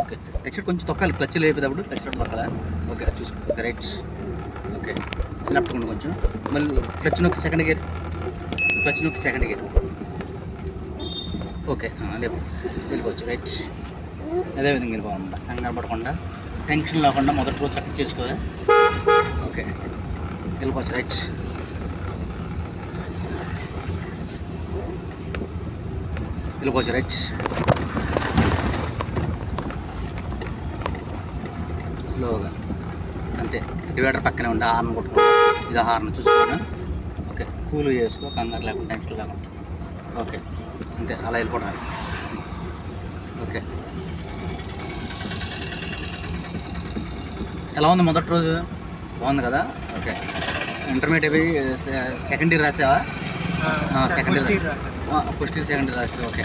Okay. Next కొంచెం తొక్కాలి, clutch లేపేటప్పుడు clutch తొక్కాలా. Okay, చూసుకో. Okay, right. Okay, left కొంచెం కొంచెం మళ్ళీ క్లచ్ నొక్కి సెకండ్ గేర్, క్లచ్ నొక్కి సెకండ్ గేర్. ఓకే, లేపు వెళ్ళిపోవచ్చు. రైట్, అదేవిధంగా వెళ్ళిపోవాలన్నమాట. కంగారు పడకుండా, టెన్షన్ లేకుండా మొదటి రోజు చక్కగా చేసుకోవాలి. ఓకే, వెళ్ళిపోవచ్చు. రైట్, వెళ్ళిపోవచ్చు. రైట్, స్లోగా అంతే. డివైడర్ పక్కనే ఉండి హార్న్ కొట్టుకో. ఇది హార్న్ చూసుకోండి. ఓకే, కూల్ చేసుకో, కంగారు లేకుండా, టెన్షన్ లేకుండా. ఓకే, అంతే, అలా వెళ్ళిపోవడానికి. ఓకే, ఎలా ఉంది మొదటి రోజు? బాగుంది కదా. ఓకే, ఇంటర్మీడియట్ అవి సెకండ్ ఇయర్ రాసావా? Second year, first year second year రాసావు. Okay,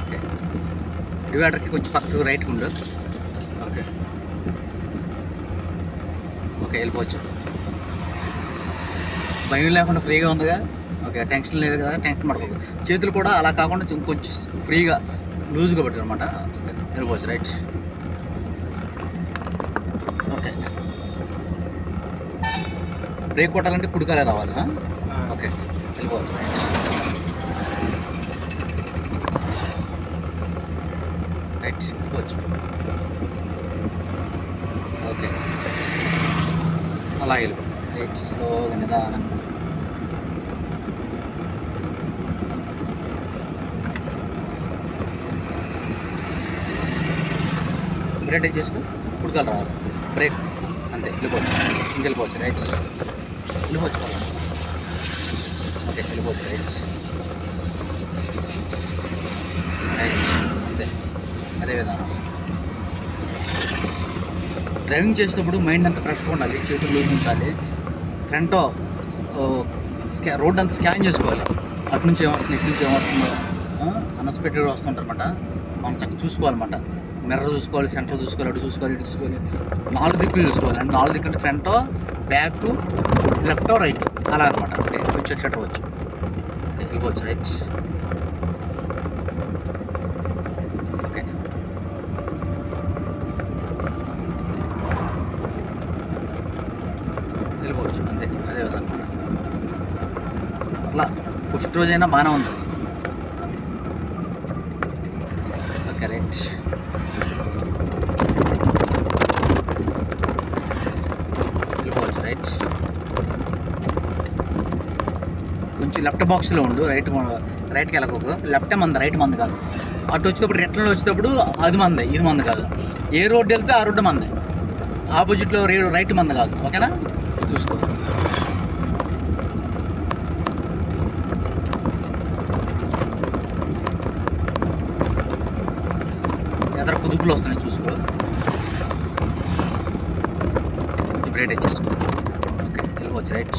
okay. డివైడర్కి కొంచెం పక్కకు రైట్కి ఉండు. ఓకే, ఓకే, వెళ్ళిపోవచ్చు. భయం లేకుండా ఫ్రీగా ఉందిగా. ఓకే, టెన్షన్ లేదు కదా, టెన్షన్ పడకూడదు. చేతులు కూడా అలా కాకుండా కొంచెం ఫ్రీగా లూజ్గా పెట్టారనమాట. ఓకే, వెళ్ళిపోవచ్చు. Right, okay. బ్రేక్ కొట్టాలంటే కుడికాలే రావాలి. ఓకే, వెళ్ళిపోవచ్చు. రైట్, రైట్, వెళ్ళిపోవచ్చు. ఓకే, అలా వెళ్ళిపో. రైట్, స్లోగా నిదానంగా. బ్రేక్ చేసుకో, కుడికాలు రావాలి. బ్రేక్, అంతే, వెళ్ళిపోవచ్చు. ఇంకెళ్ళిపోవచ్చు. రైట్, వెళ్ళిపోవచ్చు. ఓకే, వెళ్ళిపోవచ్చు. రైట్, రైట్, అంతే, అదే విధానం. డ్రైవింగ్ చేసేటప్పుడు మైండ్ అంతా ఫ్రెష్గా ఉండాలి, చేతులు లూజ్ ఉంచాలి. ఫ్రంట్ రోడ్ అంతా స్కాన్ చేసుకోవాలి. అటు నుంచి ఏమొస్తుంది, ఇటు నుంచి ఏమొస్తుందో, అన్ఎక్స్పెక్టెడ్ వస్తుంటారన్నమాట. మనం చక్కగా చూసుకోవాలన్నమాట. మిర్రర్ చూసుకోవాలి, సెంటర్ చూసుకోవాలి, అటు చూసుకోవాలి, ఇటు చూసుకోవాలి. 4 దిక్కులు చూసుకోవాలి. అంటే 4 దిక్కులు ఫ్రంట్, బ్యాక్, లెఫ్ట్, రైట్, అలా అనమాట. ఓకే, కొంచెం ఎట్లా వచ్చు. ఓకే, వెళ్ళిపోవచ్చు. రైట్, ఓకే, వెళ్ళిపోవచ్చు. అంతే, అదే విధంగా. అట్లా ఫస్ట్ రోజైనా బాగానే ఉంది. ఓకే, రైట్, వెళ్ళిపోవచ్చు. రైట్, కొంచెం లెఫ్ట్ బాక్స్లో ఉండు. రైట్కి వెళ్ళకూడదు. లెఫ్టే మంది, రైట్ మంది కాదు. అటు వచ్చేటప్పుడు రిటర్న్లో వచ్చేటప్పుడు అది మంది, ఇది మంది కాదు. ఏ రోడ్డు వెళ్తే ఆ రోడ్డు మంది, ఆపోజిట్లో రైట్ మంది కాదు. ఓకేనా, చూసుకో. ఎదర కుదుపులు వస్తున్నాయి, చూసుకో. బ్రేక్ చేసుకో. ఓకే, వెళ్ళిపోవచ్చు. రైట్,